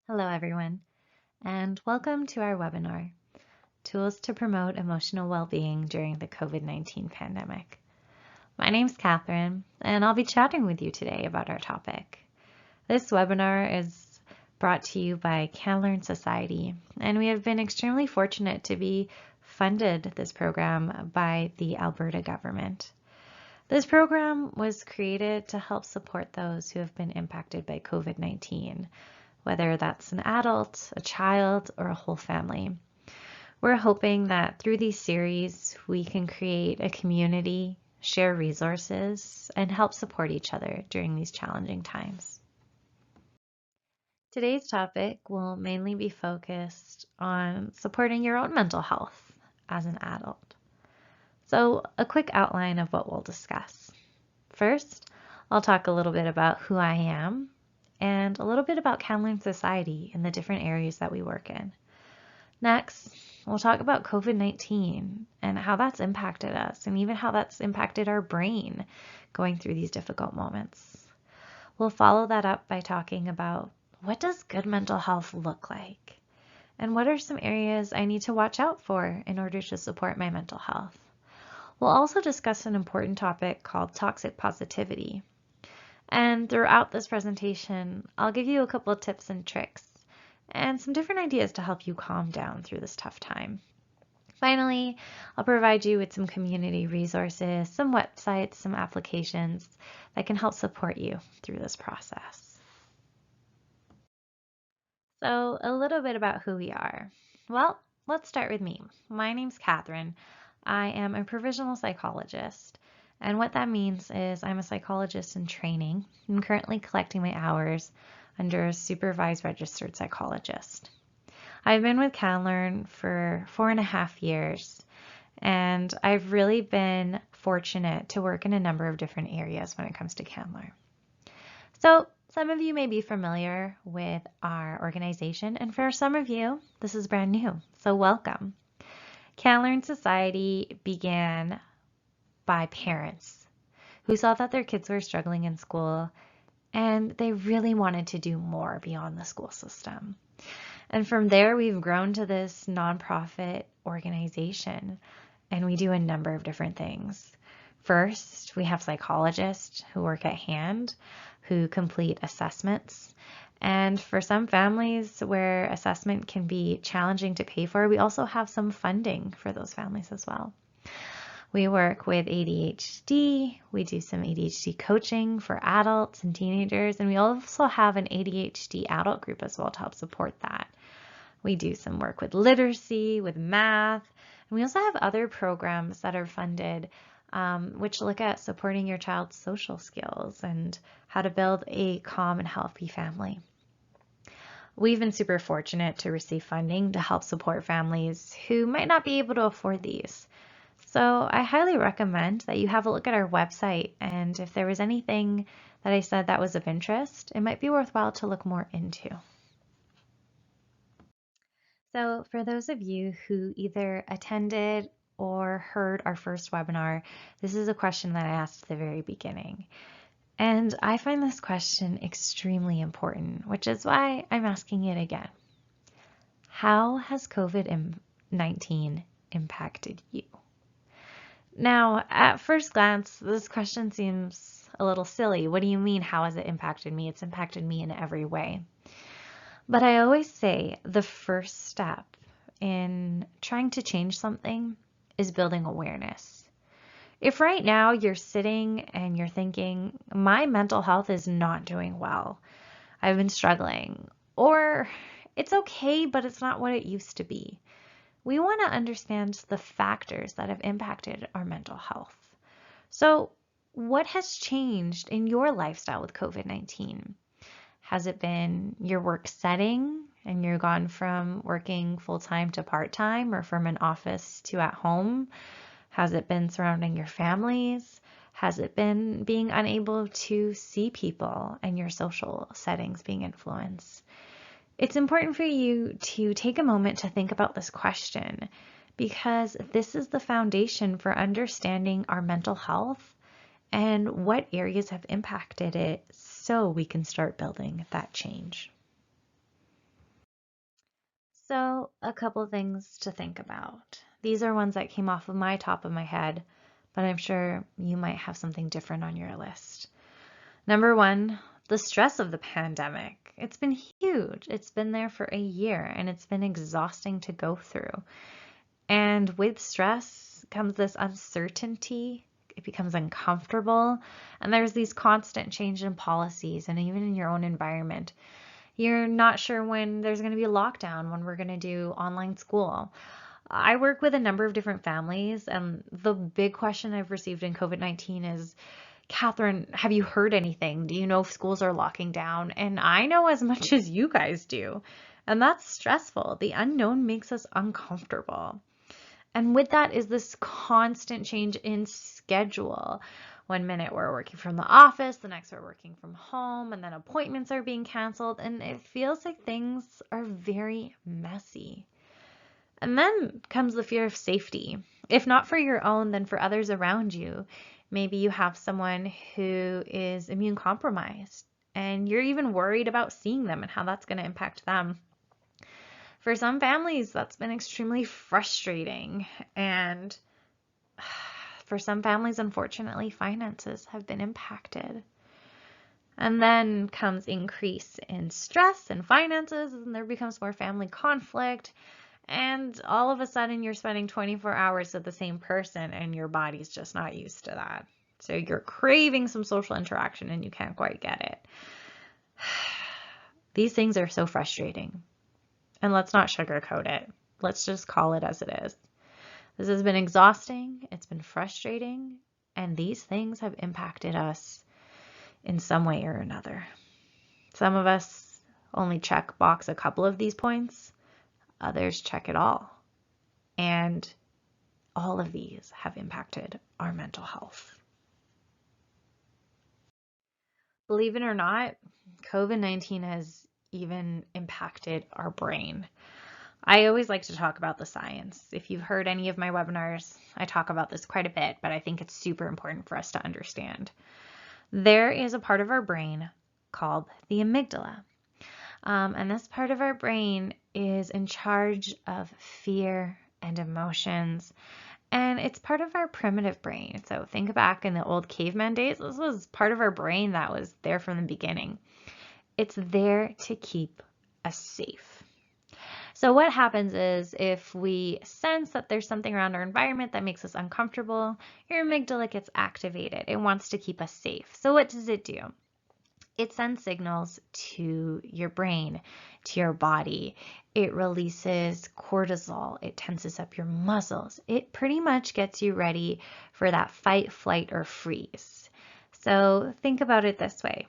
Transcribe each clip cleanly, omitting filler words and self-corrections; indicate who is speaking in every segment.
Speaker 1: Hello, everyone, and welcome to our webinar, Tools to Promote Emotional Wellbeing During the COVID-19 Pandemic. My name is Catherine, and I'll be chatting with you today about our topic. This webinar is brought to you by Can Learn Society, and we have been extremely fortunate to be funded this program by the Alberta government. This program was created to help support those who have been impacted by COVID-19, whether that's an adult, a child, or a whole family. We're hoping that through these series, we can create a community, share resources, and help support each other during these challenging times. Today's topic will mainly be focused on supporting your own mental health as an adult. So, a quick outline of what we'll discuss. First, I'll talk a little bit about who I am and a little bit about Can Learn Society and the different areas that we work in. Next, we'll talk about COVID-19 and how that's impacted us and even how that's impacted our brain going through these difficult moments. We'll follow that up by talking about what does good mental health look like and what are some areas I need to watch out for in order to support my mental health. We'll also discuss an important topic called toxic positivity. And throughout this presentation, I'll give you a couple of tips and tricks and some different ideas to help you calm down through this tough time. Finally, I'll provide you with some community resources, some websites, some applications that can help support you through this process. So a little bit about who we are. Well, let's start with me. My name's Catherine. I am a provisional psychologist. And what that means is I'm a psychologist in training. I'm currently collecting my hours under a supervised registered psychologist. I've been with Can Learn for 4.5 years, and I've really been fortunate to work in a number of different areas when it comes to Can Learn. So some of you may be familiar with our organization, and for some of you, this is brand new, so welcome. Can Learn Society began by parents who saw that their kids were struggling in school and they really wanted to do more beyond the school system. And from there, we've grown to this nonprofit organization, and we do a number of different things. First, we have psychologists who work at hand, who complete assessments. And for some families where assessment can be challenging to pay for, we also have some funding for those families as well. We work with ADHD, we do some ADHD coaching for adults and teenagers, and we also have an ADHD adult group as well to help support that. We do some work with literacy, with math, and we also have other programs that are funded which look at supporting your child's social skills and how to build a calm and healthy family. We've been super fortunate to receive funding to help support families who might not be able to afford these. So I highly recommend that you have a look at our website, and if there was anything that I said that was of interest, it might be worthwhile to look more into. So for those of you who either attended or heard our first webinar, this is a question that I asked at the very beginning. And I find this question extremely important, which is why I'm asking it again. How has COVID-19 impacted you? Now, at first glance, this question seems a little silly. What do you mean, how has it impacted me? It's impacted me in every way. But I always say the first step in trying to change something is building awareness. If right now you're sitting and you're thinking, my mental health is not doing well, I've been struggling, or it's okay, but it's not what it used to be. We want to understand the factors that have impacted our mental health. So what has changed in your lifestyle with COVID-19? Has it been your work setting and you're gone from working full-time to part-time or from an office to at home? Has it been surrounding your families? Has it been being unable to see people and your social settings being influenced? It's important for you to take a moment to think about this question because this is the foundation for understanding our mental health and what areas have impacted it so we can start building that change. So, a couple things to think about. These are ones that came off of my top of my head, but I'm sure you might have something different on your list. Number one, the stress of the pandemic. It's been huge. It's been there for a year and it's been exhausting to go through. And with stress comes this uncertainty. It becomes uncomfortable. And there's these constant change in policies and even in your own environment. You're not sure when there's going to be a lockdown, when we're going to do online school. I work with a number of different families, and the big question I've received in COVID-19 is, Catherine, have you heard anything? Do you know if schools are locking down? And I know as much as you guys do. And that's stressful. The unknown makes us uncomfortable. And with that is this constant change in schedule. One minute we're working from the office, the next we're working from home, and then appointments are being canceled, and it feels like things are very messy. And then comes the fear of safety. If not for your own, then for others around you. Maybe you have someone who is immune compromised, and you're even worried about seeing them and how that's going to impact them. For some families, that's been extremely frustrating. And for some families, unfortunately, finances have been impacted. And then comes increase in stress and finances, and there becomes more family conflict. And all of a sudden, you're spending 24 hours with the same person, and your body's just not used to that. So you're craving some social interaction, and you can't quite get it. These things are so frustrating. And let's not sugarcoat it. Let's just call it as it is. This has been exhausting. It's been frustrating. And these things have impacted us in some way or another. Some of us only check box a couple of these points. Others check it all. And all of these have impacted our mental health. Believe it or not, COVID-19 has even impacted our brain. I always like to talk about the science. If you've heard any of my webinars, I talk about this quite a bit, but I think it's super important for us to understand. There is a part of our brain called the amygdala. And this part of our brain is in charge of fear and emotions. And it's part of our primitive brain. So think back in the old caveman days, this was part of our brain that was there from the beginning. It's there to keep us safe. So what happens is if we sense that there's something around our environment that makes us uncomfortable, your amygdala gets activated. It wants to keep us safe. So what does it do? It sends signals to your brain, to your body. It releases cortisol. It tenses up your muscles. It pretty much gets you ready for that fight, flight, or freeze. So think about it this way.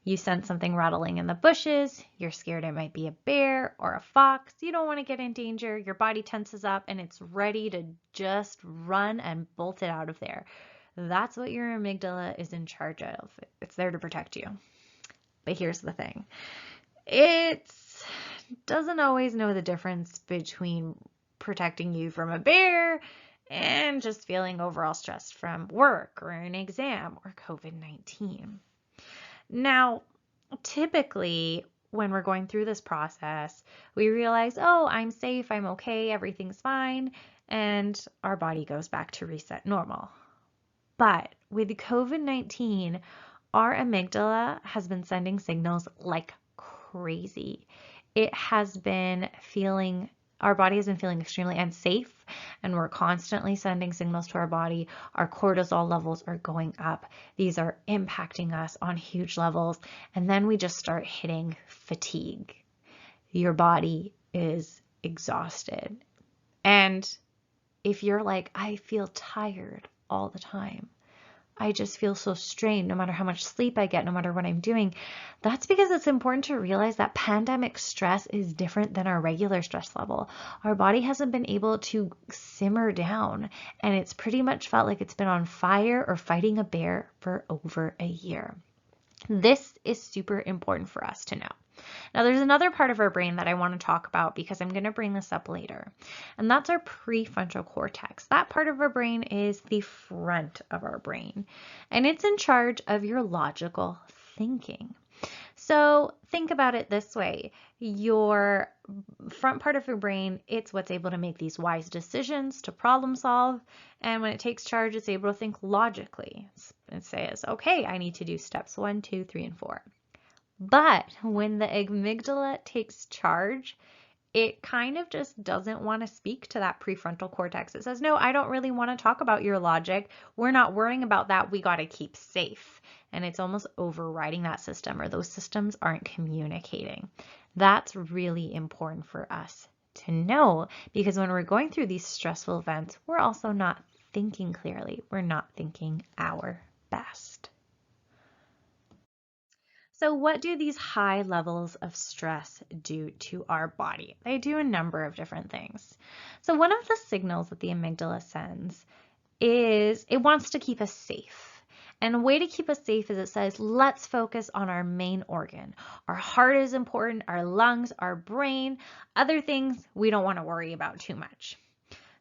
Speaker 1: You sense something rattling in the bushes. You're scared it might be a bear or a fox. You don't want to get in danger. Your body tenses up and it's ready to just run and bolt it out of there. That's what your amygdala is in charge of. It's there to protect you. But here's the thing. It doesn't always know the difference between protecting you from a bear and just feeling overall stressed from work or an exam or COVID-19. Now, typically, when we're going through this process, we realize, oh, I'm safe, I'm okay, everything's fine, and our body goes back to reset normal. But with COVID-19, our amygdala has been sending signals like crazy. Our body has been feeling extremely unsafe, and we're constantly sending signals to our body. Our cortisol levels are going up. These are impacting us on huge levels. And then we just start hitting fatigue. Your body is exhausted. And if you're like, I feel tired all the time, I just feel so strained no matter how much sleep I get, no matter what I'm doing. That's because it's important to realize that pandemic stress is different than our regular stress level. Our body hasn't been able to simmer down, and it's pretty much felt like it's been on fire or fighting a bear for over a year. This is super important for us to know. Now, there's another part of our brain that I want to talk about because I'm going to bring this up later, and that's our prefrontal cortex. That part of our brain is the front of our brain, and it's in charge of your logical thinking. So think about it this way. Your front part of your brain, it's what's able to make these wise decisions to problem solve. And when it takes charge, it's able to think logically. It says, okay, I need to do steps 1, 2, 3, and 4. But when the amygdala takes charge, it kind of just doesn't want to speak to that prefrontal cortex. It says, no, I don't really want to talk about your logic. We're not worrying about that. We got to keep safe. And it's almost overriding that system, or those systems aren't communicating. That's really important for us to know, because when we're going through these stressful events, we're also not thinking clearly. We're not thinking our best. So what do these high levels of stress do to our body? They do a number of different things. So one of the signals that the amygdala sends is it wants to keep us safe. And a way to keep us safe is it says, let's focus on our main organ. Our heart is important, our lungs, our brain, other things we don't want to worry about too much.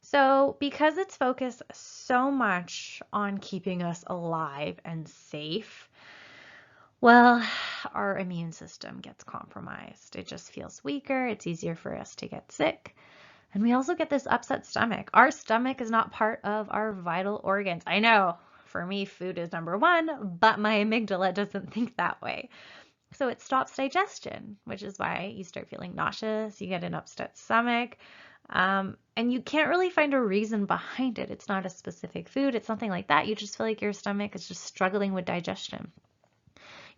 Speaker 1: So because it's focused so much on keeping us alive and safe, well, our immune system gets compromised. It just feels weaker. It's easier for us to get sick. And we also get this upset stomach. Our stomach is not part of our vital organs. I know, for me, food is number one, but my amygdala doesn't think that way. So it stops digestion, which is why you start feeling nauseous, you get an upset stomach, and you can't really find a reason behind it. It's not a specific food. It's nothing like that. You just feel like your stomach is just struggling with digestion.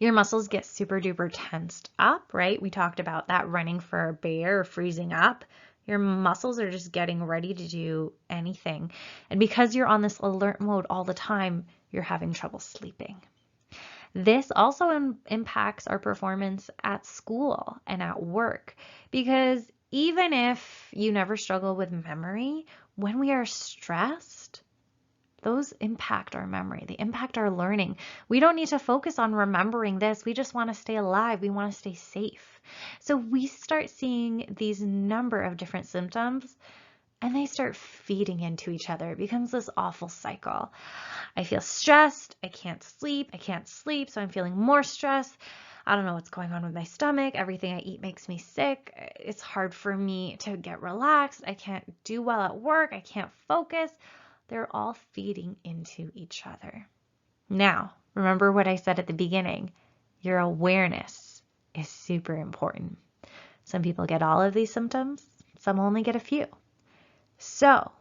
Speaker 1: Your muscles get super duper tensed up, right? We talked about that running for a bear or freezing up. Your muscles are just getting ready to do anything. And because you're on this alert mode all the time, you're having trouble sleeping. This also impacts our performance at school and at work, because even if you never struggle with memory, when we are stressed, those impact our memory. They impact our learning. We don't need to focus on remembering this. We just want to stay alive. We want to stay safe. So we start seeing these number of different symptoms, and they start feeding into each other. It becomes this awful cycle. I feel stressed. I can't sleep. So I'm feeling more stress. I don't know what's going on with my stomach. Everything I eat makes me sick. It's hard for me to get relaxed. I can't do well at work. I can't focus. They're all feeding into each other. Now, remember what I said at the beginning. Your awareness is super important. Some people get all of these symptoms. Some only get a few. So,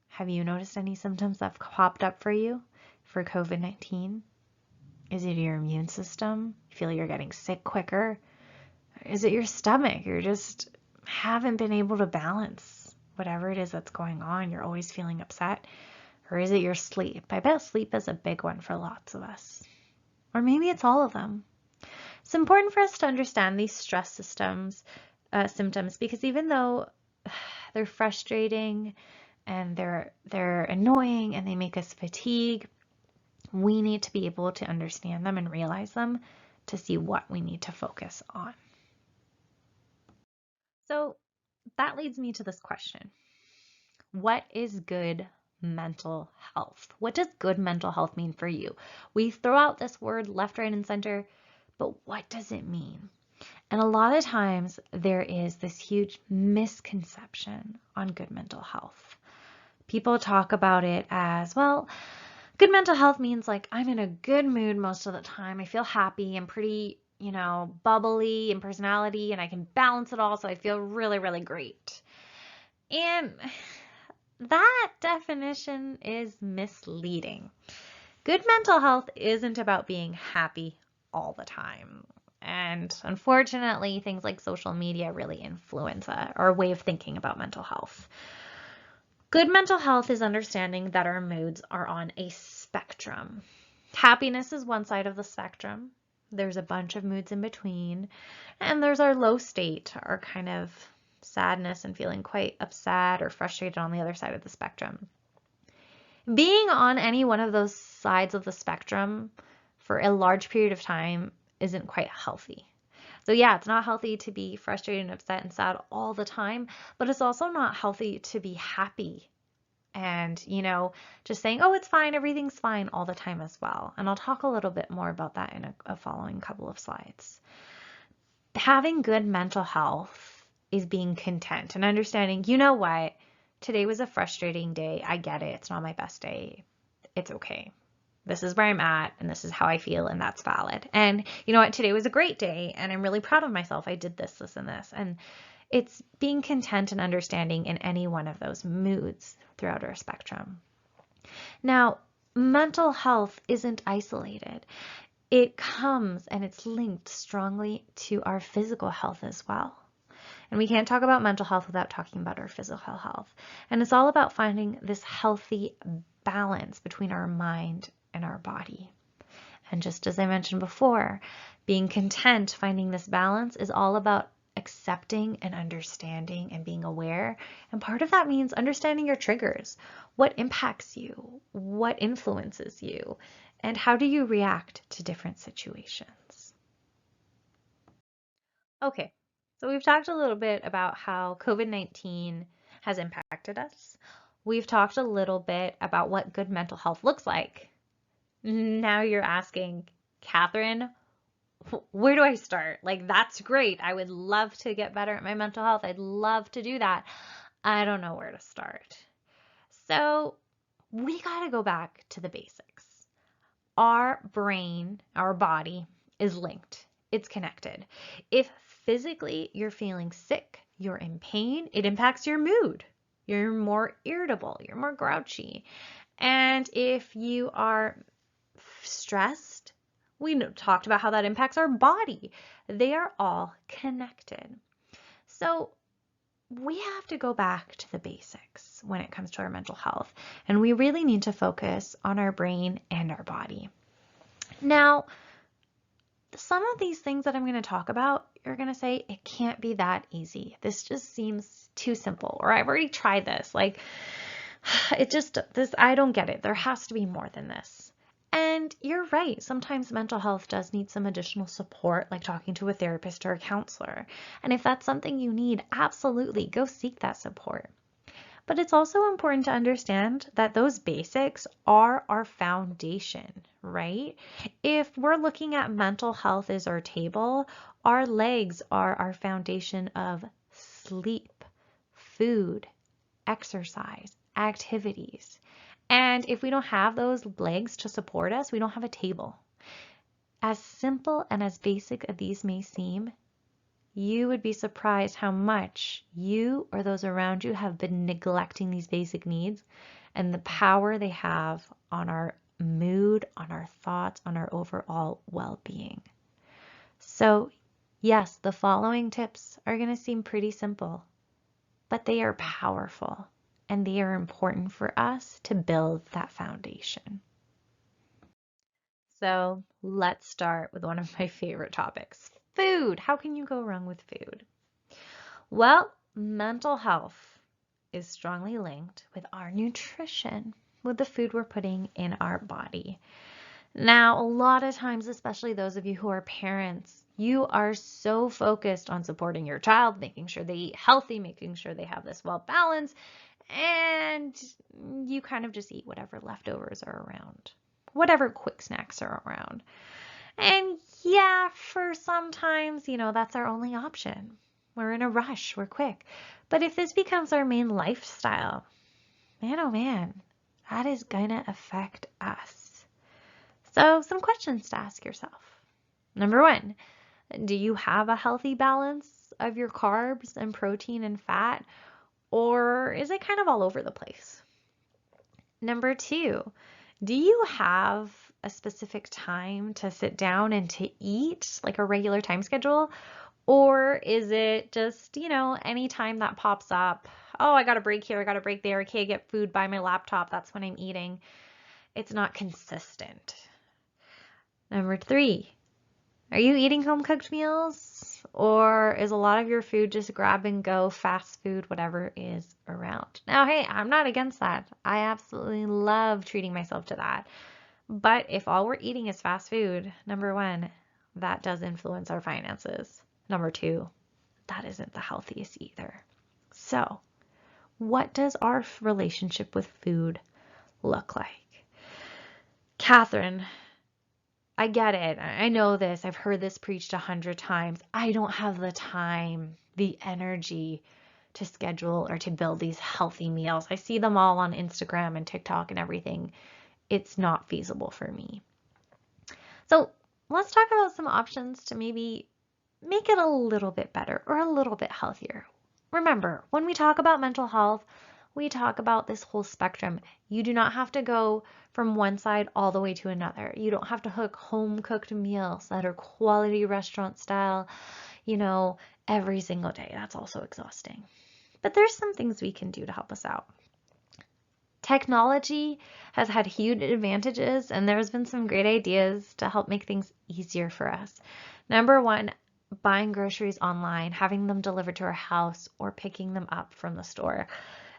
Speaker 1: have you noticed any symptoms that have popped up for you for COVID-19? Is it your immune system? You feel you're getting sick quicker? Is it your stomach? You just haven't been able to balance whatever it is that's going on. You're always feeling upset. Or is it your sleep? I bet sleep is a big one for lots of us. Or maybe it's all of them. It's important for us to understand these stress symptoms, because even though they're frustrating and they're annoying and they make us fatigue, we need to be able to understand them and realize them to see what we need to focus on. So that leads me to this question. What is good mental health? What does good mental health mean for you? We throw out this word left, right, and center, but what does it mean? And a lot of times there is this huge misconception on good mental health. People talk about it as, well, good mental health means like I'm in a good mood most of the time. I feel happy. I'm pretty, bubbly in personality, and I can balance it all, so I feel really, really great. And that definition is misleading. Good mental health isn't about being happy all the time. And unfortunately, things like social media really influence our way of thinking about mental health. Good mental health is understanding that our moods are on a spectrum. Happiness is one side of the spectrum. There's a bunch of moods in between. And there's our low state, our kind of sadness and feeling quite upset or frustrated on the other side of the spectrum. Being on any one of those sides of the spectrum for a large period of time isn't quite healthy. So yeah, it's not healthy to be frustrated and upset and sad all the time, but it's also not healthy to be happy and, just saying, oh, it's fine, everything's fine all the time as well. And I'll talk a little bit more about that in a following couple of slides. Having good mental health is being content and understanding, you know what, today was a frustrating day. I get it. It's not my best day. It's okay. This is where I'm at and this is how I feel, and that's valid. And you know what, today was a great day and I'm really proud of myself. I did this, this, and this. And it's being content and understanding in any one of those moods throughout our spectrum. Now, mental health isn't isolated. It comes and it's linked strongly to our physical health as well. And we can't talk about mental health without talking about our physical health. And it's all about finding this healthy balance between our mind and our body. And just as I mentioned before, being content, finding this balance is all about accepting and understanding and being aware. And part of that means understanding your triggers. What impacts you? What influences you? And how do you react to different situations? Okay, so we've talked a little bit about how COVID-19 has impacted us. We've talked a little bit about what good mental health looks like. Now you're asking, Catherine, where do I start? Like, that's great. I would love to get better at my mental health. I'd love to do that. I don't know where to start. So we got to go back to the basics. Our brain, our body is linked. It's connected. If physically you're feeling sick, you're in pain, it impacts your mood. You're more irritable, you're more grouchy. And if you are stressed, we talked about how that impacts our body. They are all connected. So we have to go back to the basics when it comes to our mental health, and we really need to focus on our brain and our body. Now, some of these things that I'm going to talk about, you're going to say, it can't be that easy. This just seems too simple, or I've already tried this. Like, I don't get it. There has to be more than this. And you're right. Sometimes mental health does need some additional support, like talking to a therapist or a counselor. And if that's something you need, absolutely go seek that support. But it's also important to understand that those basics are our foundation, right? If we're looking at mental health as our table, our legs are our foundation of sleep, food, exercise, activities. And if we don't have those legs to support us, we don't have a table. As simple and as basic as these may seem, you would be surprised how much you or those around you have been neglecting these basic needs and the power they have on our mood, on our thoughts, on our overall well-being. So yes, the following tips are going to seem pretty simple, but they are powerful. And they are important for us to build that foundation. So let's start with one of my favorite topics, food. How can you go wrong with food? Well, mental health is strongly linked with our nutrition, with the food we're putting in our body. Now, a lot of times, especially those of you who are parents, you are so focused on supporting your child, making sure they eat healthy, making sure they have this well balanced, and you kind of just eat whatever leftovers are around, whatever quick snacks are around. And yeah, for sometimes, that's our only option. We're in a rush, we're quick. But if this becomes our main lifestyle, man, oh man, that is gonna affect us. So some questions to ask yourself. Number one, do you have a healthy balance of your carbs and protein and fat? Or is it kind of all over the place? Number two, do you have a specific time to sit down and to eat, like a regular time schedule? Or is it just, any time that pops up? Oh, I got a break here, I got a break there. I can't get food by my laptop. That's when I'm eating. It's not consistent. Number three, are you eating home cooked meals? Or is a lot of your food just grab and go, fast food, whatever is around? Now, hey, I'm not against that. I absolutely love treating myself to that. But if all we're eating is fast food, number one, that does influence our finances. Number two, that isn't the healthiest either. So What does our relationship with food look like? Catherine, I get it. I know this. I've heard this preached 100 times. I don't have the time, the energy to schedule or to build these healthy meals. I see them all on Instagram and TikTok and everything. It's not feasible for me. So let's talk about some options to maybe make it a little bit better or a little bit healthier. Remember, when we talk about mental health, we talk about this whole spectrum. You do not have to go from one side all the way to another. You don't have to cook home cooked meals that are quality restaurant style, every single day. That's also exhausting. But there's some things we can do to help us out. Technology has had huge advantages, and there's been some great ideas to help make things easier for us. Number one, buying groceries online, having them delivered to our house, or picking them up from the store.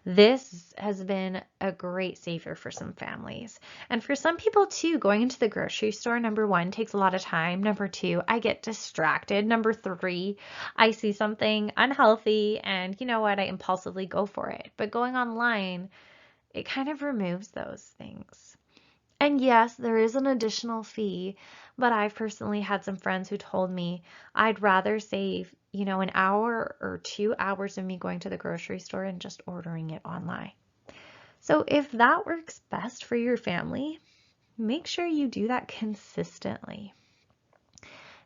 Speaker 1: This has been a great savior for some families. And for some people too, going into the grocery store, number one, takes a lot of time. Number two, I get distracted. Number three, I see something unhealthy and you know what, I impulsively go for it. But going online, it kind of removes those things. And yes, there is an additional fee, but I've personally had some friends who told me I'd rather save, an hour or 2 hours of me going to the grocery store and just ordering it online. So if that works best for your family, make sure you do that consistently.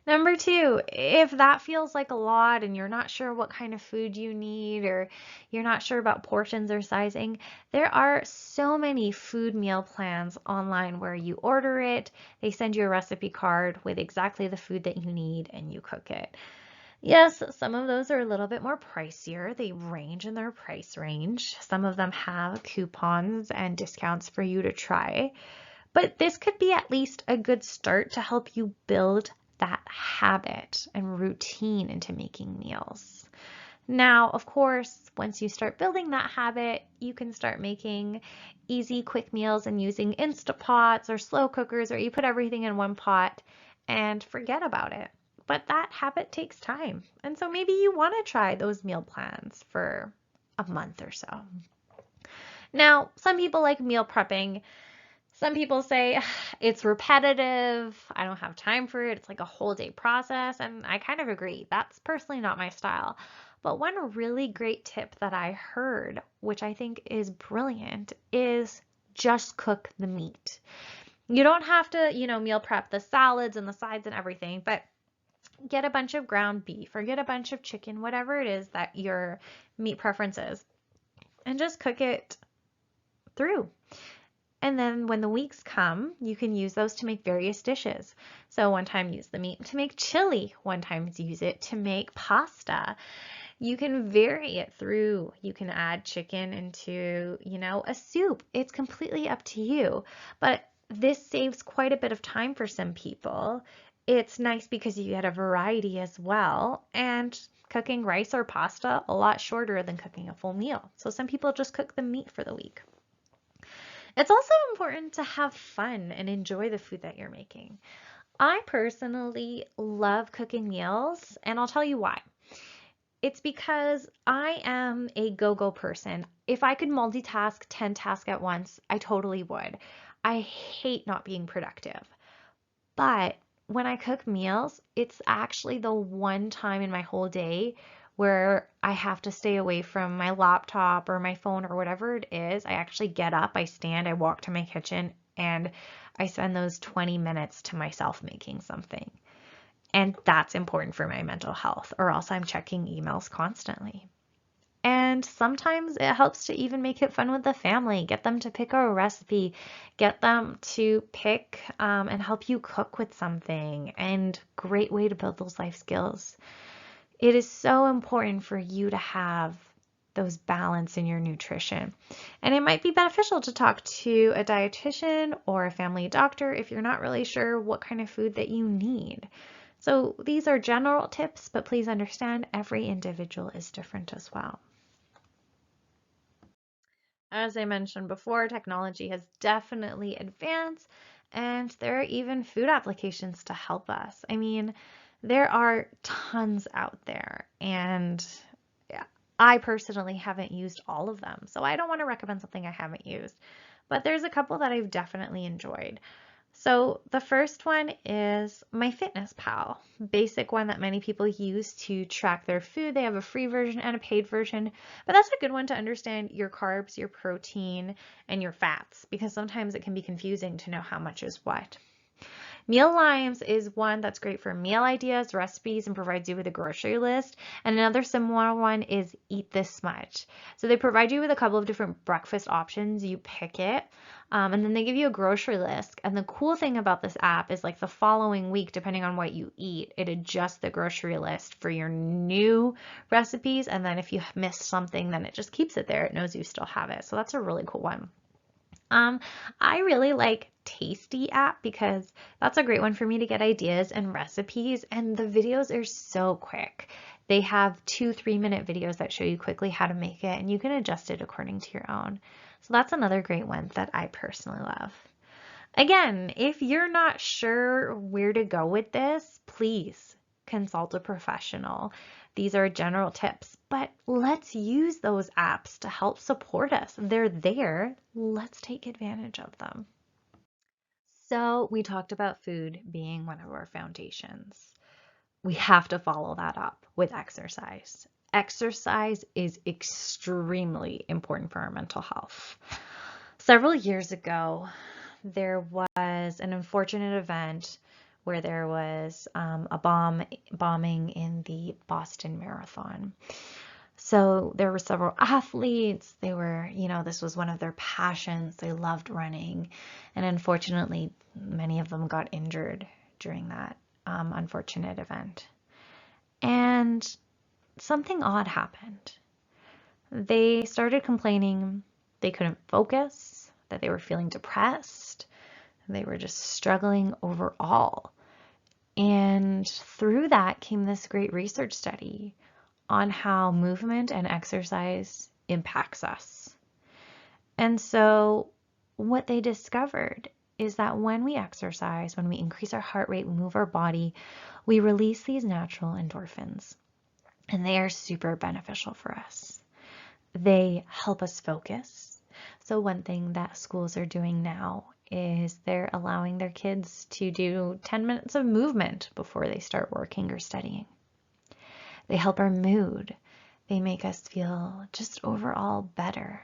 Speaker 1: Number two, if that feels like a lot and you're not sure what kind of food you need or you're not sure about portions or sizing, there are so many food meal plans online where you order it, they send you a recipe card with exactly the food that you need and you cook it. Yes, some of those are a little bit more pricier. They range in their price range. Some of them have coupons and discounts for you to try. But this could be at least a good start to help you build that habit and routine into making meals. Now, of course, once you start building that habit, you can start making easy, quick meals and using Instant Pots or slow cookers, or you put everything in one pot and forget about it. But that habit takes time. And so maybe you want to try those meal plans for a month or so. Now, some people like meal prepping. Some people say it's repetitive, I don't have time for it, it's like a whole day process, and I kind of agree. That's personally not my style. But one really great tip that I heard, which I think is brilliant, is just cook the meat. You don't have to, meal prep the salads and the sides and everything, but get a bunch of ground beef or get a bunch of chicken, whatever it is that your meat preference is, and just cook it through. And then when the weeks come, you can use those to make various dishes. So one time use the meat to make chili, one time use it to make pasta. You can vary it through. You can add chicken into, a soup. It's completely up to you. But this saves quite a bit of time for some people. It's nice because you get a variety as well. And cooking rice or pasta a lot shorter than cooking a full meal. So some people just cook the meat for the week. It's also important to have fun and enjoy the food that you're making. I personally love cooking meals, and I'll tell you why. It's because I am a go-go person. If I could multitask 10 tasks at once, I totally would. I hate not being productive. But when I cook meals, it's actually the one time in my whole day where I have to stay away from my laptop or my phone or whatever it is. I actually get up, I stand, I walk to my kitchen, and I spend those 20 minutes to myself making something. And that's important for my mental health, or else I'm checking emails constantly. And sometimes it helps to even make it fun with the family. Get them to pick a recipe, get them to pick and help you cook with something, and great way to build those life skills. It is so important for you to have those balance in your nutrition. And it might be beneficial to talk to a dietitian or a family doctor if you're not really sure what kind of food that you need. So these are general tips, but please understand every individual is different as well. As I mentioned before, technology has definitely advanced, and there are even food applications to help us. I mean, there are tons out there, and yeah, I personally haven't used all of them, so I don't want to recommend something I haven't used, but there's a couple that I've definitely enjoyed. So the first one is MyFitnessPal, basic one that many people use to track their food. They have a free version and a paid version, but that's a good one to understand your carbs, your protein, and your fats, because sometimes it can be confusing to know how much is what. Meal Limes is one that's great for meal ideas, recipes, and provides you with a grocery list. And another similar one is Eat This Much. So they provide you with a couple of different breakfast options. You pick it, and then they give you a grocery list. And the cool thing about this app is like the following week, depending on what you eat, it adjusts the grocery list for your new recipes. And then if you missed something, then it just keeps it there. It knows you still have it. So that's a really cool one. I really like Tasty app because that's a great one for me to get ideas and recipes, and the videos are so quick. They have 2-3 minute videos that show you quickly how to make it, and you can adjust it according to your own. So that's another great one that I personally love. Again, if you're not sure where to go with this, please consult a professional. These are general tips, but let's use those apps to help support us. They're there. Let's take advantage of them. So we talked about food being one of our foundations. We have to follow that up with exercise. Exercise is extremely important for our mental health. Several years ago, there was an unfortunate event where there was a bombing in the Boston Marathon. So there were several athletes. They were, this was one of their passions. They loved running. And unfortunately, many of them got injured during that unfortunate event. And something odd happened. They started complaining they couldn't focus, that they were feeling depressed. They were just struggling overall. And through that came this great research study on how movement and exercise impacts us. And so what they discovered is that when we exercise, when we increase our heart rate, we move our body, we release these natural endorphins, and they are super beneficial for us. They help us focus. So one thing that schools are doing now is they're allowing their kids to do 10 minutes of movement before they start working or studying. They help our mood. They make us feel just overall better.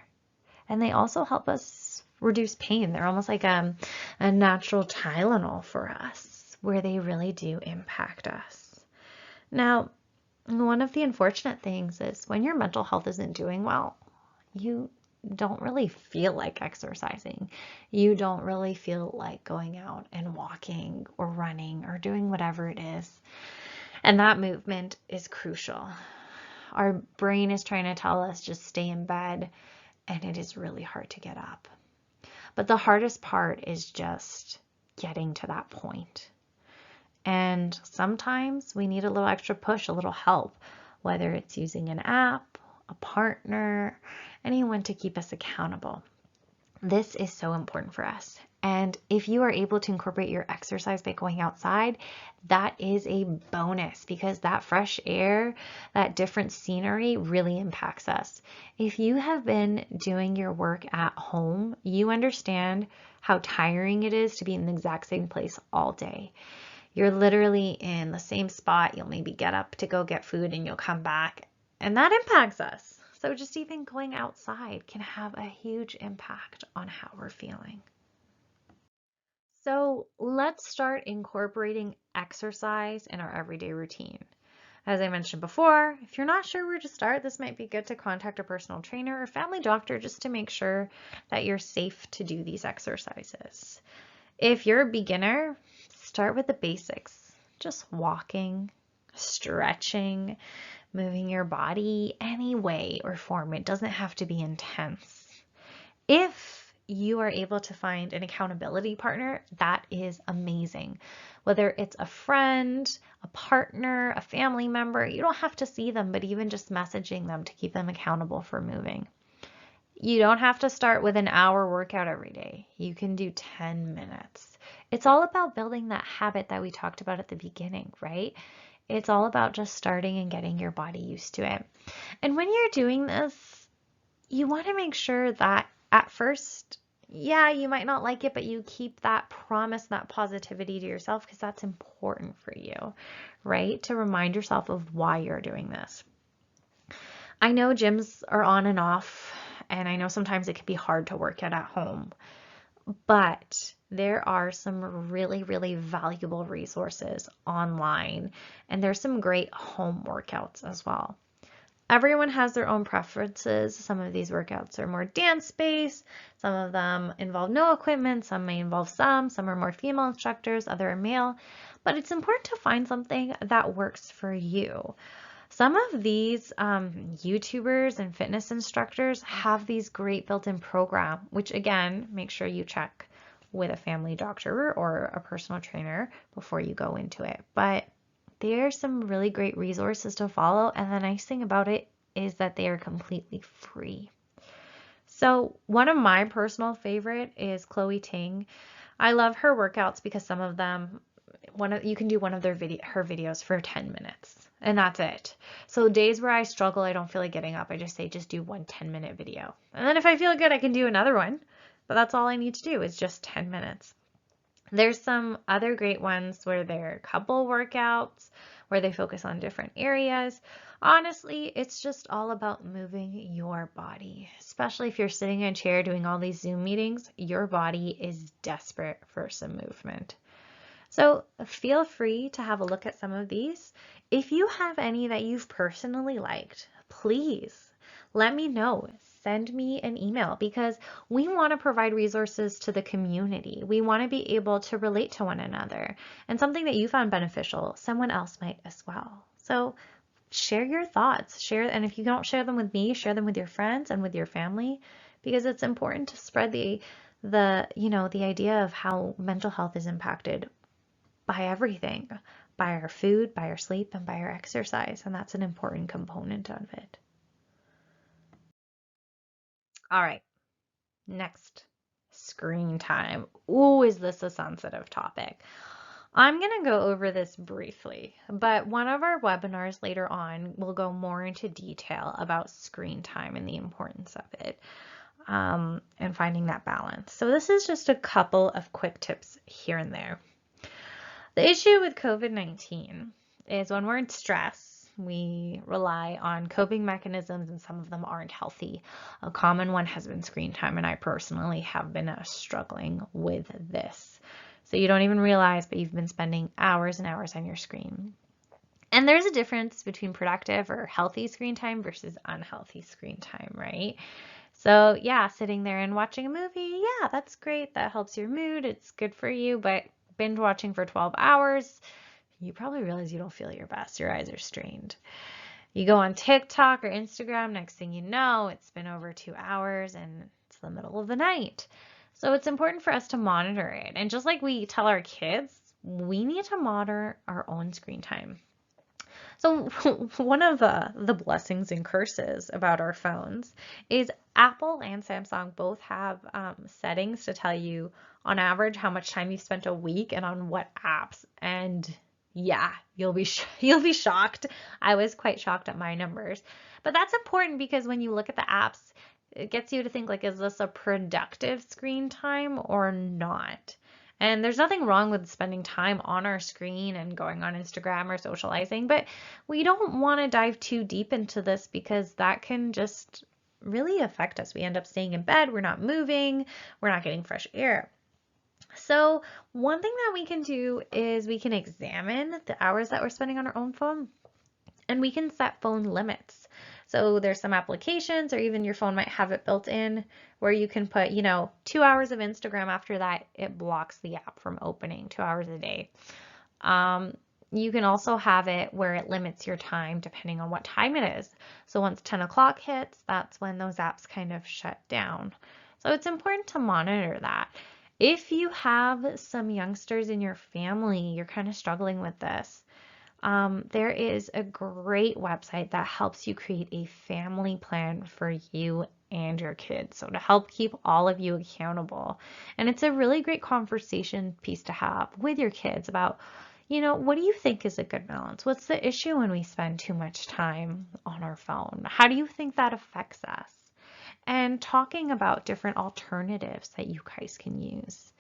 Speaker 1: And they also help us reduce pain. They're almost like a natural Tylenol for us, where they really do impact us. Now, one of the unfortunate things is when your mental health isn't doing well, you don't really feel like exercising. You don't really feel like going out and walking or running or doing whatever it is. And that movement is crucial. Our brain is trying to tell us just stay in bed, and it is really hard to get up. But the hardest part is just getting to that point. And sometimes we need a little extra push, a little help, whether it's using an app, a partner, anyone to keep us accountable. This is so important for us. And if you are able to incorporate your exercise by going outside, that is a bonus, because that fresh air, that different scenery really impacts us. If you have been doing your work at home, you understand how tiring it is to be in the exact same place all day. You're literally in the same spot. You'll maybe get up to go get food and you'll come back, and that impacts us. So just even going outside can have a huge impact on how we're feeling. So let's start incorporating exercise in our everyday routine. As I mentioned before, if you're not sure where to start, this might be good to contact a personal trainer or family doctor just to make sure that you're safe to do these exercises. If you're a beginner, start with the basics. Just walking, stretching, moving your body any way or form. It doesn't have to be intense. If you are able to find an accountability partner, that is amazing. Whether it's a friend, a partner, a family member, you don't have to see them, but even just messaging them to keep them accountable for moving. You don't have to start with an hour workout every day. You can do 10 minutes. It's all about building that habit that we talked about at the beginning, right? it's all about just starting and getting your body used to it. And when you're doing this, you want to make sure that at first, yeah, you might not like it, but you keep that promise, that positivity to yourself because that's important for you, right? To remind yourself of why you're doing this. I know gyms are on and off, and I know sometimes it can be hard to work out at home, but there are some really, really valuable resources online, and there's some great home workouts as well. Everyone has their own preferences. Some of these workouts are more dance-based. Some of them involve no equipment. Some may involve some are more female instructors, other are male. But it's important to find something that works for you. Some of these YouTubers and fitness instructors have these great built-in program, which again, make sure you check with a family doctor or a personal trainer before you go into it. But there's some really great resources to follow, and the nice thing about it is that they are completely free. So one of my personal favorite is Chloe Ting. I love her workouts because some of them, you can do one of her videos for 10 minutes, and that's it. So days where I struggle, I don't feel like getting up, I just say just do one 10-minute video. And then if I feel good, I can do another one. But that's all I need to do is just 10 minutes. There's some other great ones where they're couple workouts, where they focus on different areas. Honestly, it's just all about moving your body. Especially if you're sitting in a chair doing all these Zoom meetings, your body is desperate for some movement. So feel free to have a look at some of these. If you have any that you've personally liked, please let me know. Send me an email because we want to provide resources to the community. We want to be able to relate to one another, and something that you found beneficial, someone else might as well. So share your thoughts, and if you don't share them with me, share them with your friends and with your family, because it's important to spread the idea of how mental health is impacted by everything, by our food, by our sleep, and by our exercise, and that's an important component of it. All right, next, screen time. Ooh, is this a sensitive topic? I'm going to go over this briefly, but one of our webinars later on will go more into detail about screen time and the importance of it, and finding that balance. So this is just a couple of quick tips here and there. The issue with COVID-19 is when we're in stress, we rely on coping mechanisms, and some of them aren't healthy. A common one has been screen time, and I personally have been struggling with this. So you don't even realize, but you've been spending hours and hours on your screen. And there's a difference between productive or healthy screen time versus unhealthy screen time, right? So yeah, sitting there and watching a movie, yeah, that's great. That helps your mood. It's good for you, but binge watching for 12 hours, you probably realize you don't feel your best. Your eyes are strained. You go on TikTok or Instagram, next thing you know, it's been over 2 hours and it's the middle of the night. So it's important for us to monitor it. And just like we tell our kids, we need to monitor our own screen time. So one of the blessings and curses about our phones is Apple and Samsung both have settings to tell you on average how much time you've spent a week and on what apps. And yeah, you'll be shocked. I was quite shocked at my numbers. But that's important because when you look at the apps, it gets you to think like, is this a productive screen time or not? And there's nothing wrong with spending time on our screen and going on Instagram or socializing, but we don't want to dive too deep into this because that can just really affect us. We end up staying in bed, we're not moving, we're not getting fresh air. So one thing that we can do is we can examine the hours that we're spending on our own phone, and we can set phone limits. So there's some applications, or even your phone might have it built in, where you can put, 2 hours of Instagram. After that, it blocks the app from opening 2 hours a day. You can also have it where it limits your time depending on what time it is. So once 10 o'clock hits, that's when those apps kind of shut down. So it's important to monitor that. If you have some youngsters in your family, you're kind of struggling with this, there is a great website that helps you create a family plan for you and your kids. So to help keep all of you accountable. And it's a really great conversation piece to have with your kids about, what do you think is a good balance? What's the issue when we spend too much time on our phone? How do you think that affects us? And talking about different alternatives that you guys can use.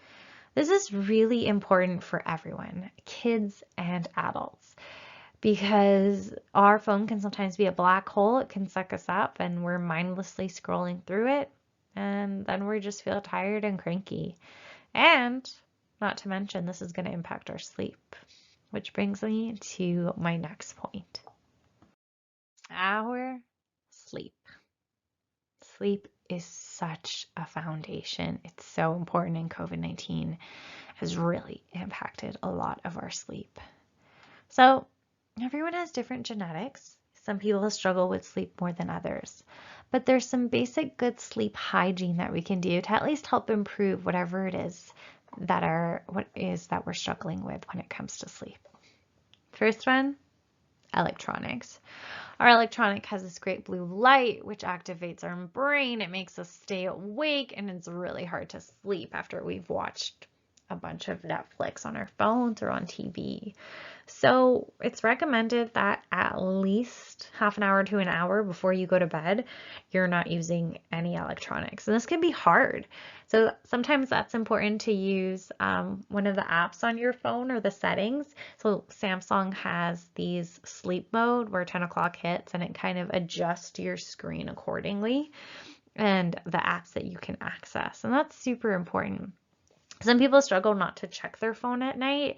Speaker 1: This is really important for everyone, kids and adults, because our phone can sometimes be a black hole. It can suck us up and we're mindlessly scrolling through it, and then we just feel tired and cranky. And not to mention, this is going to impact our sleep, which brings me to my next point. Our sleep. Sleep is such a foundation. It's so important, and COVID-19 has really impacted a lot of our sleep. So everyone has different genetics. Some people struggle with sleep more than others, but there's some basic good sleep hygiene that we can do to at least help improve whatever it is that we're struggling with when it comes to sleep. First one, electronics. Our electronic has this great blue light, which activates our brain. It makes us stay awake, and it's really hard to sleep after we've watched a bunch of Netflix on our phones or on TV. So it's recommended that at least half an hour to an hour before you go to bed, you're not using any electronics. And this can be hard. So sometimes that's important to use one of the apps on your phone or the settings. So Samsung has these sleep mode where 10 o'clock hits and it kind of adjusts your screen accordingly, and the apps that you can access. And that's super important. Some people struggle not to check their phone at night.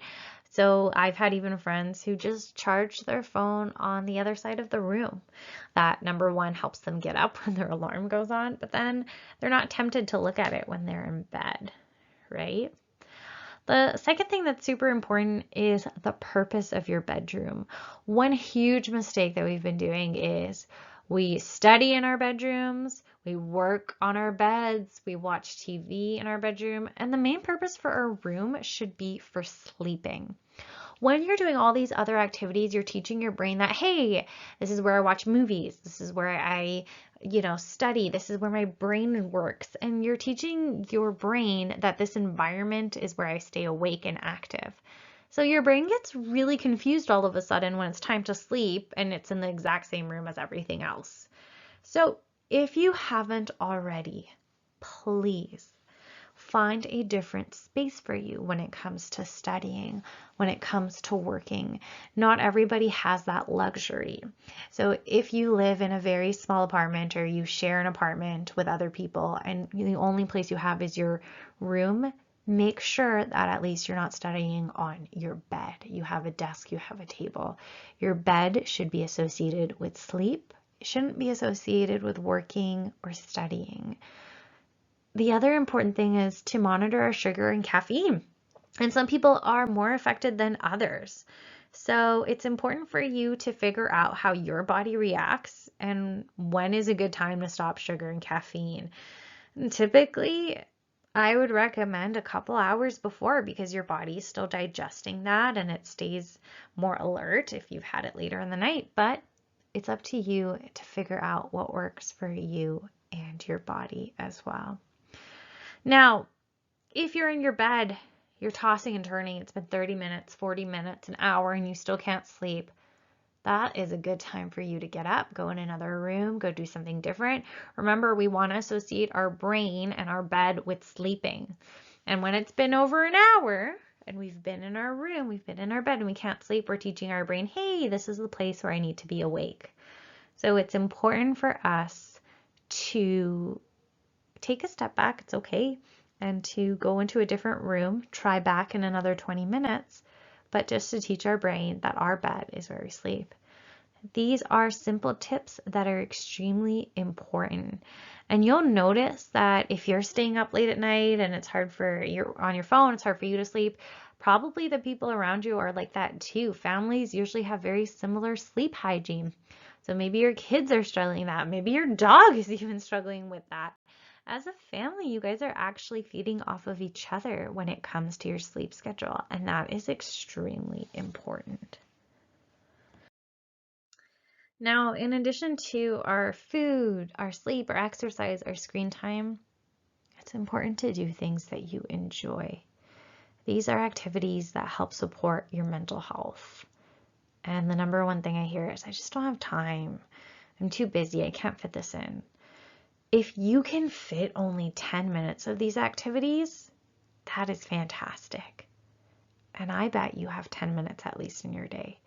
Speaker 1: So I've had even friends who just charge their phone on the other side of the room. That, number one, helps them get up when their alarm goes on, but then they're not tempted to look at it when they're in bed, right? The second thing that's super important is the purpose of your bedroom. One huge mistake that we've been doing is we study in our bedrooms, we work on our beds, we watch TV in our bedroom, and the main purpose for our room should be for sleeping. When you're doing all these other activities, you're teaching your brain that, hey, this is where I watch movies, this is where I study, this is where my brain works. And you're teaching your brain that this environment is where I stay awake and active. So your brain gets really confused all of a sudden when it's time to sleep and it's in the exact same room as everything else. So if you haven't already, please find a different space for you when it comes to studying, when it comes to working. Not everybody has that luxury. So if you live in a very small apartment or you share an apartment with other people and the only place you have is your room, make sure that at least you're not studying on your bed. You have a desk, you have a table. Your bed should be associated with sleep. It shouldn't be associated with working or studying. The other important thing is to monitor our sugar and caffeine. And some people are more affected than others. So it's important for you to figure out how your body reacts and when is a good time to stop sugar and caffeine. And typically, I would recommend a couple hours before, because your body is still digesting that and it stays more alert if you've had it later in the night. But it's up to you to figure out what works for you and your body as well. Now, if you're in your bed, you're tossing and turning, it's been 30 minutes, 40 minutes, an hour, and you still can't sleep, that is a good time for you to get up, go in another room, go do something different. Remember, we want to associate our brain and our bed with sleeping. And when it's been over an hour and we've been in our room, we've been in our bed and we can't sleep, we're teaching our brain, hey, this is the place where I need to be awake. So it's important for us to take a step back, it's okay, and to go into a different room, try back in another 20 minutes, but just to teach our brain that our bed is where we sleep. These are simple tips that are extremely important. And you'll notice that if you're staying up late at night and it's hard you're on your phone, it's hard for you to sleep, probably the people around you are like that too. Families usually have very similar sleep hygiene. So maybe your kids are struggling with that. Maybe your dog is even struggling with that. As a family, you guys are actually feeding off of each other when it comes to your sleep schedule, and that is extremely important. Now, in addition to our food, our sleep, our exercise, our screen time, it's important to do things that you enjoy. These are activities that help support your mental health. And the number one thing I hear is, I just don't have time. I'm too busy. I can't fit this in. If you can fit only 10 minutes of these activities, that is fantastic. And I bet you have 10 minutes at least in your day.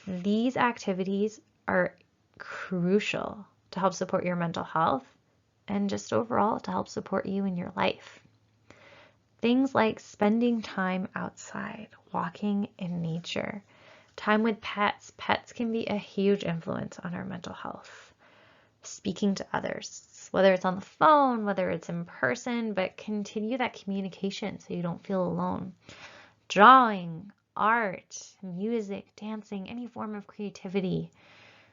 Speaker 1: These activities are crucial to help support your mental health and just overall to help support you in your life. Things like spending time outside, walking in nature, time with pets. Pets can be a huge influence on our mental health. Speaking to others, whether it's on the phone, whether it's in person, but continue that communication so you don't feel alone. Drawing, art, music, dancing, any form of creativity,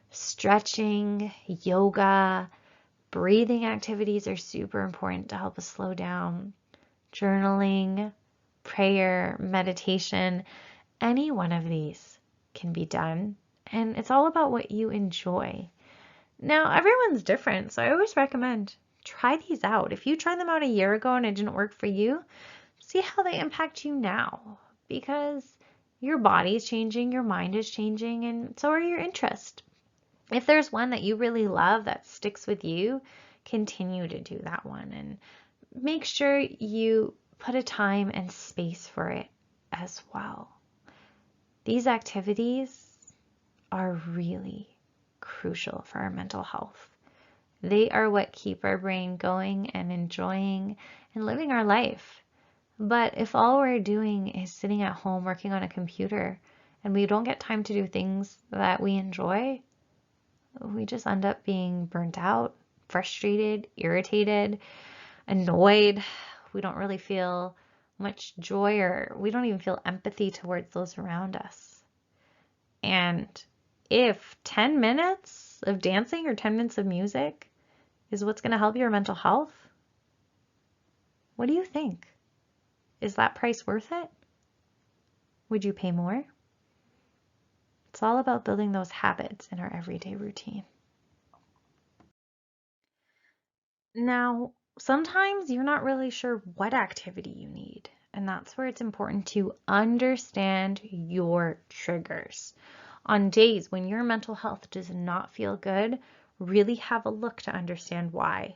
Speaker 1: stretching, yoga, breathing activities are super important to help us slow down. Journaling, prayer, meditation, any one of these can be done. And it's all about what you enjoy. Now, everyone's different, so I always recommend try these out. If you tried them out a year ago and it didn't work for you, see how they impact you now, because your body is changing, your mind is changing, and so are your interests. If there's one that you really love that sticks with you, continue to do that one and make sure you put a time and space for it as well. These activities are really crucial for our mental health. They are what keep our brain going and enjoying and living our life. But if all we're doing is sitting at home working on a computer and we don't get time to do things that we enjoy, we just end up being burnt out, frustrated, irritated, annoyed. We don't really feel much joy, or we don't even feel empathy towards those around us. And if 10 minutes of dancing or 10 minutes of music is what's going to help your mental health, what do you think? Is that price worth it? Would you pay more? It's all about building those habits in our everyday routine. Now, sometimes you're not really sure what activity you need, and that's where it's important to understand your triggers. On days when your mental health does not feel good, really have a look to understand why.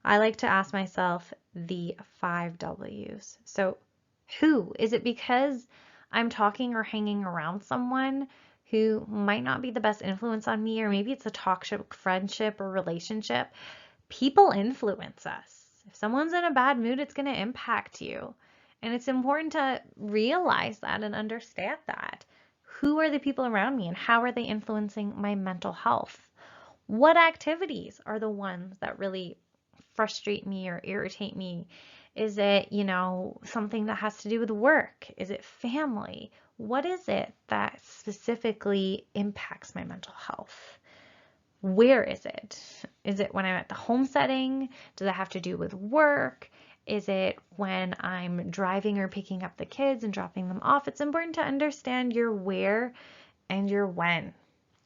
Speaker 1: I like to ask myself the 5 W's. So, who? Is it because I'm talking or hanging around someone who might not be the best influence on me, or maybe it's a toxic friendship or relationship? People influence us. If someone's in a bad mood, it's going to impact you. And it's important to realize that and understand that. Who are the people around me and how are they influencing my mental health? What activities are the ones that really frustrate me or irritate me? Is it, something that has to do with work? Is it family? What is it that specifically impacts my mental health? Where is it? Is it when I'm at the home setting? Does it have to do with work? Is it when I'm driving or picking up the kids and dropping them off? It's important to understand your where and your when.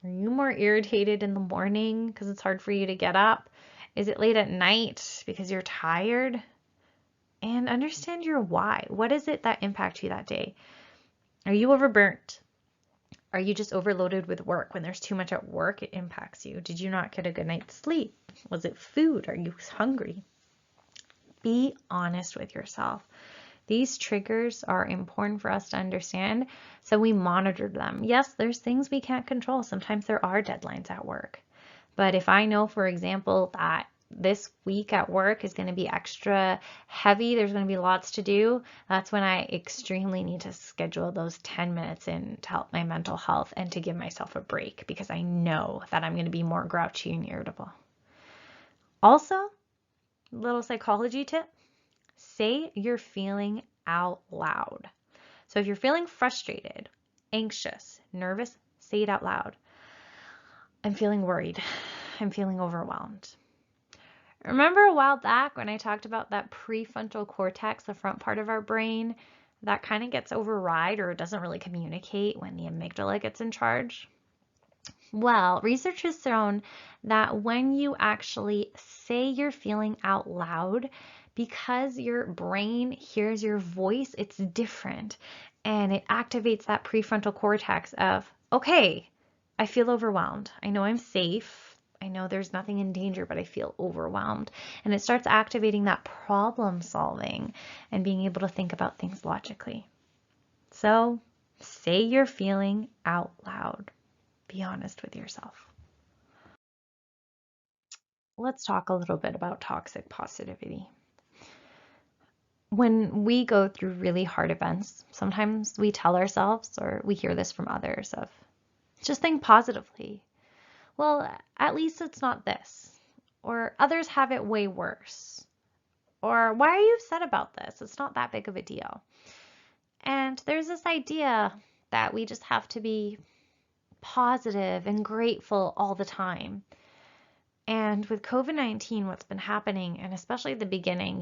Speaker 1: Are you more irritated in the morning because it's hard for you to get up? Is it late at night because you're tired? And understand your why. What is it that impacts you that day? Are you overburnt? Are you just overloaded with work? When there's too much at work, it impacts you. Did you not get a good night's sleep? Was it food? Are you hungry? Be honest with yourself. These triggers are important for us to understand, so we monitor them. Yes, there's things we can't control. Sometimes there are deadlines at work. But if I know, for example, that this week at work is going to be extra heavy, there's going to be lots to do, that's when I extremely need to schedule those 10 minutes in to help my mental health and to give myself a break, because I know that I'm going to be more grouchy and irritable. Also, little psychology tip, say you're feeling out loud. So if you're feeling frustrated, anxious, nervous, say it out loud. I'm feeling worried. I'm feeling overwhelmed. Remember a while back when I talked about that prefrontal cortex, the front part of our brain, that kind of gets override or doesn't really communicate when the amygdala gets in charge? Well, research has shown that when you actually say you're feeling out loud, Because your brain hears your voice, it's different. And it activates that prefrontal cortex of, okay, I feel overwhelmed. I know I'm safe. I know there's nothing in danger, but I feel overwhelmed. And it starts activating that problem solving and being able to think about things logically. So say your feeling out loud. Be honest with yourself. Let's talk a little bit about toxic positivity. When we go through really hard events, sometimes we tell ourselves, or we hear this from others, of just think positively. Well, at least it's not this. Or others have it way worse. Or why are you upset about this? It's not that big of a deal. And there's this idea that we just have to be positive and grateful all the time. And with COVID-19, what's been happening, and especially at the beginning,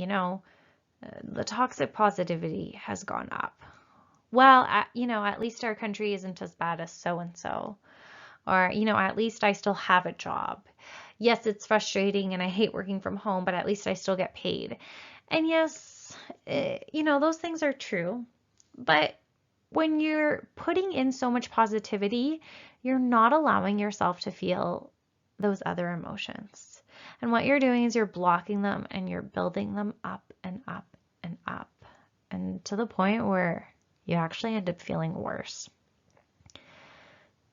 Speaker 1: the toxic positivity has gone up. Well, at least our country isn't as bad as so-and-so. Or, at least I still have a job. Yes, it's frustrating and I hate working from home, but at least I still get paid. And yes, those things are true. But when you're putting in so much positivity, you're not allowing yourself to feel those other emotions. And what you're doing is you're blocking them and you're building them up and up and up, and to the point where you actually end up feeling worse.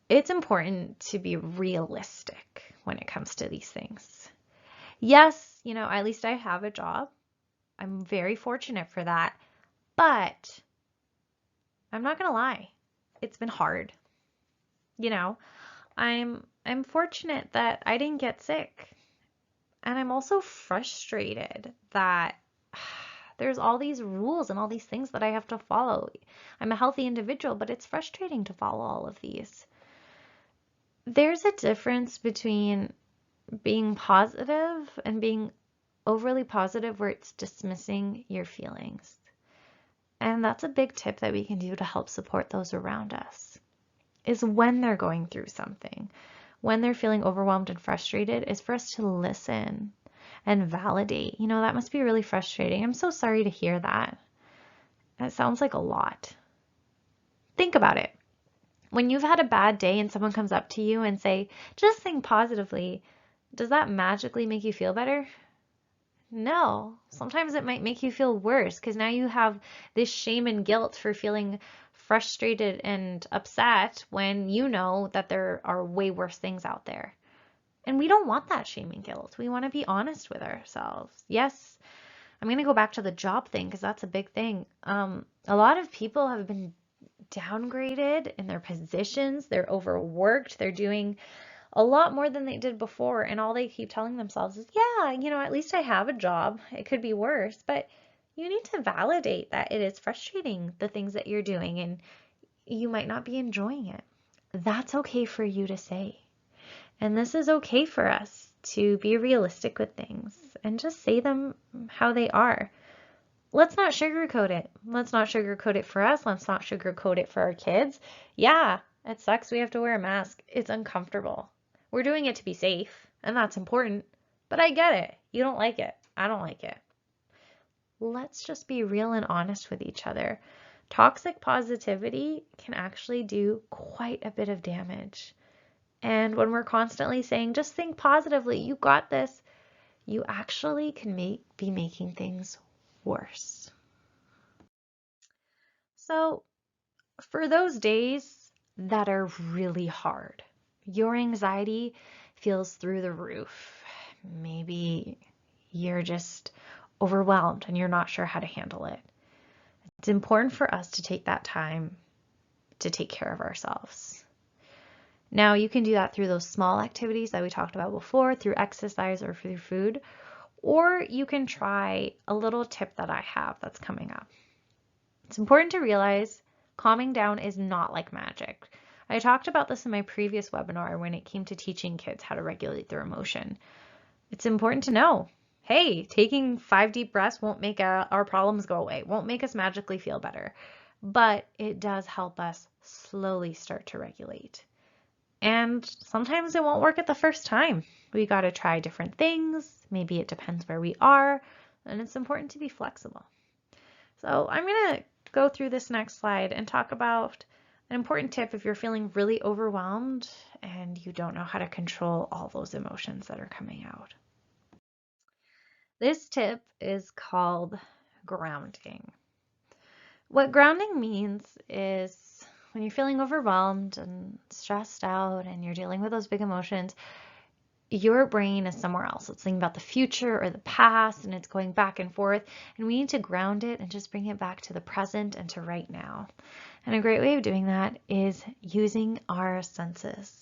Speaker 1: It's important to be realistic when it comes to these things. Yes, at least I have a job. I'm very fortunate for that. But I'm not gonna lie, it's been hard. I'm fortunate that I didn't get sick. And I'm also frustrated that there's all these rules and all these things that I have to follow. I'm a healthy individual, but it's frustrating to follow all of these. There's a difference between being positive and being overly positive where it's dismissing your feelings. And that's a big tip that we can do to help support those around us, is when they're going through something, when they're feeling overwhelmed and frustrated, is for us to listen and validate. That must be really frustrating. I'm so sorry to hear that. That sounds like a lot. Think about it. When you've had a bad day and someone comes up to you and say, just think positively, does that magically make you feel better? No. Sometimes it might make you feel worse because now you have this shame and guilt for feeling frustrated and upset when you know that there are way worse things out there. And we don't want that shame and guilt. We want to be honest with ourselves. Yes, I'm going to go back to the job thing because that's a big thing. A lot of people have been downgraded in their positions. They're overworked. They're doing a lot more than they did before. And all they keep telling themselves is, yeah, at least I have a job. It could be worse. But you need to validate that it is frustrating, the things that you're doing, and you might not be enjoying it. That's okay for you to say. And this is okay for us to be realistic with things and just say them how they are. Let's not sugarcoat it. Let's not sugarcoat it for us. Let's not sugarcoat it for our kids. Yeah, it sucks. We have to wear a mask. It's uncomfortable. We're doing it to be safe, and that's important. But I get it. You don't like it. I don't like it. Let's just be real and honest with each other. Toxic positivity can actually do quite a bit of damage. And when we're constantly saying, just think positively, you got this, you actually can be making things worse. So for those days that are really hard, your anxiety feels through the roof. Maybe you're just overwhelmed and you're not sure how to handle it. It's important for us to take that time to take care of ourselves. Now, you can do that through those small activities that we talked about before, through exercise or through food, or you can try a little tip that I have that's coming up. It's important to realize calming down is not like magic. I talked about this in my previous webinar when it came to teaching kids how to regulate their emotion. It's important to know, hey, taking 5 deep breaths won't make our problems go away, won't make us magically feel better, but it does help us slowly start to regulate. And sometimes it won't work at the first time. We got to try different things. Maybe it depends where we are. and it's important to be flexible. So I'm going to go through this next slide and talk about an important tip if you're feeling really overwhelmed and you don't know how to control all those emotions that are coming out. This tip is called grounding. What grounding means is when you're feeling overwhelmed and stressed out and you're dealing with those big emotions, your brain is somewhere else. It's thinking about the future or the past, and it's going back and forth. And we need to ground it and just bring it back to the present and to right now. And a great way of doing that is using our senses.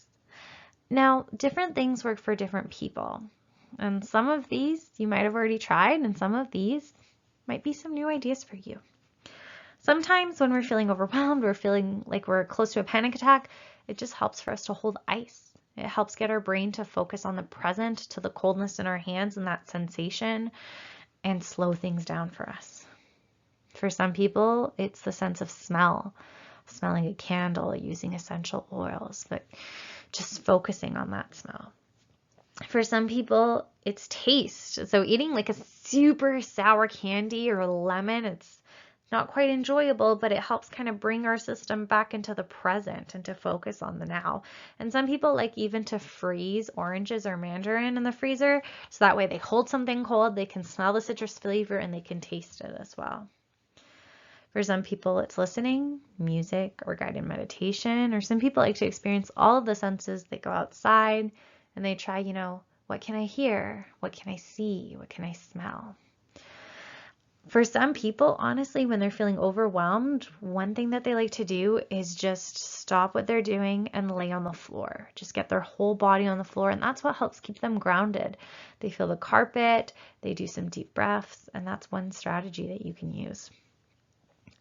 Speaker 1: Now, different things work for different people. And some of these you might have already tried, and some of these might be some new ideas for you. Sometimes when we're feeling overwhelmed, we're feeling like we're close to a panic attack, it just helps for us to hold ice. It helps get our brain to focus on the present, to the coldness in our hands and that sensation, and slow things down for us. For some people, it's the sense of smell, smelling a candle, using essential oils, but just focusing on that smell. For some people, it's taste. So eating like a super sour candy or a lemon, it's not quite enjoyable, but it helps kind of bring our system back into the present and to focus on the now. And some people like even to freeze oranges or mandarin in the freezer, so that way they hold something cold, they can smell the citrus flavor, and they can taste it as well. For some people, it's listening, music, or guided meditation, or some people like to experience all of the senses. They go outside and they try, what can I hear? What can I see? What can I smell? For some people, honestly, when they're feeling overwhelmed, one thing that they like to do is just stop what they're doing and lay on the floor. Just get their whole body on the floor, and that's what helps keep them grounded. They feel the carpet, they do some deep breaths, and that's one strategy that you can use.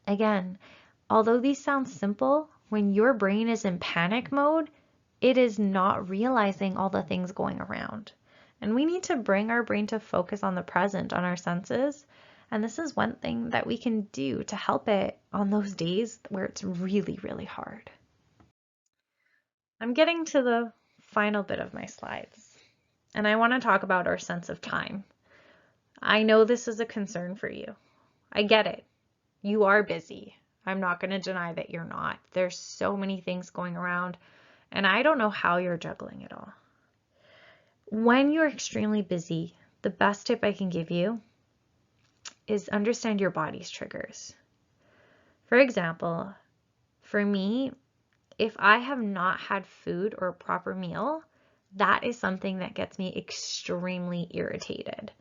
Speaker 1: Again, although these sound simple, when your brain is in panic mode, it is not realizing all the things going around. And we need to bring our brain to focus on the present, on our senses. And this is one thing that we can do to help it on those days where it's really, really hard. I'm getting to the final bit of my slides, and I want to talk about our sense of time. I know this is a concern for you. I get it. You are busy. I'm not going to deny that you're not. There's so many things going around, and I don't know how you're juggling it all. When you're extremely busy, the best tip I can give you is understand your body's triggers. For example, for me, if I have not had food or a proper meal, that is something that gets me extremely irritated.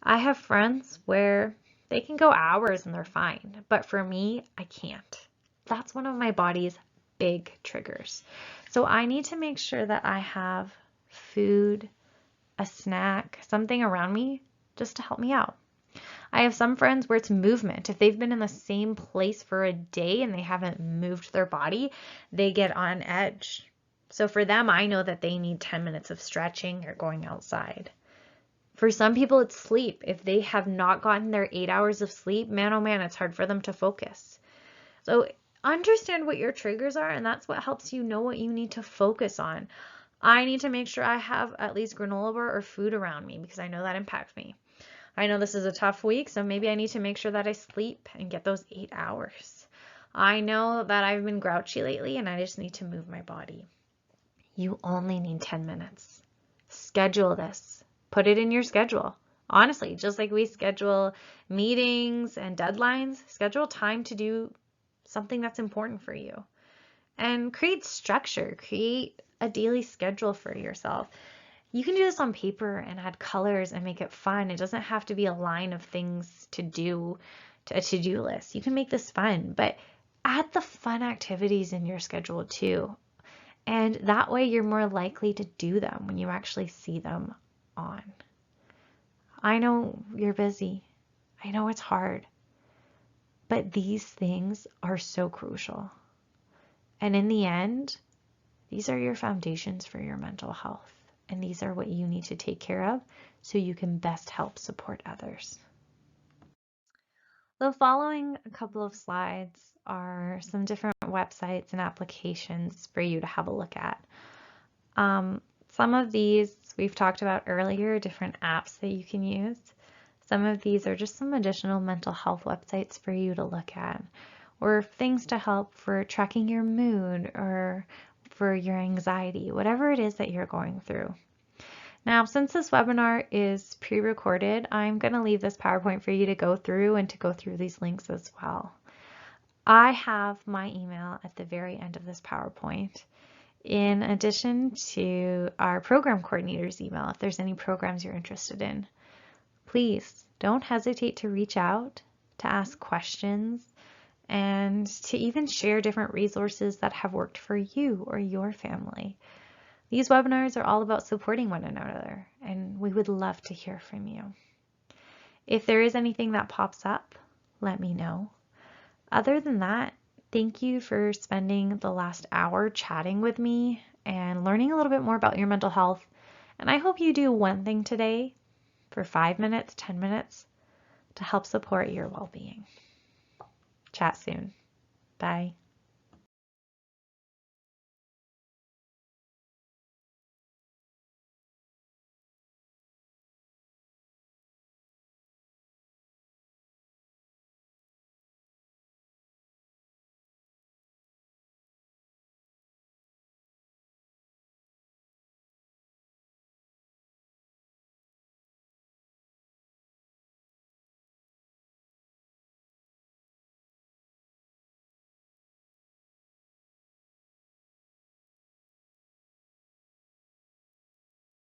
Speaker 1: I have friends where they can go hours and they're fine, but for me, I can't. That's one of my body's big triggers. So I need to make sure that I have food, a snack, something around me just to help me out. I have some friends where it's movement. If they've been in the same place for a day and they haven't moved their body, they get on edge. So for them, I know that they need 10 minutes of stretching or going outside. For some people, it's sleep. If they have not gotten their 8 hours of sleep, man, oh man, it's hard for them to focus. So understand what your triggers are, and that's what helps you know what you need to focus on. I need to make sure I have at least granola bar or food around me because I know that impacts me. I know this is a tough week, so maybe I need to make sure that I sleep and get those 8 hours. I know that I've been grouchy lately and I just need to move my body. You only need 10 minutes. Schedule this. Put it in your schedule. Honestly, just like we schedule meetings and deadlines, schedule time to do something that's important for you. And create structure. Create a daily schedule for yourself. You can do this on paper and add colors and make it fun. It doesn't have to be a line of things to do, to a to-do list. You can make this fun, but add the fun activities in your schedule too. And that way you're more likely to do them when you actually see them on. I know you're busy. I know it's hard. But these things are so crucial. And in the end, these are your foundations for your mental health. And these are what you need to take care of so you can best help support others. The following couple of slides are some different websites and applications for you to have a look at. Some of these we've talked about earlier, different apps that you can use. Some of these are just some additional mental health websites for you to look at, or things to help for tracking your mood or for your anxiety, whatever it is that you're going through. Now, since this webinar is pre-recorded, I'm going to leave this PowerPoint for you to go through and to go through these links as well. I have my email at the very end of this PowerPoint, in addition to our program coordinator's email if there's any programs you're interested in. Please don't hesitate to reach out, to ask questions, and to even share different resources that have worked for you or your family. These webinars are all about supporting one another, and we would love to hear from you. If there is anything that pops up, let me know. Other than that, thank you for spending the last hour chatting with me and learning a little bit more about your mental health. And I hope you do one thing today for 5 minutes, 10 minutes to help support your well-being. Chat soon. Bye.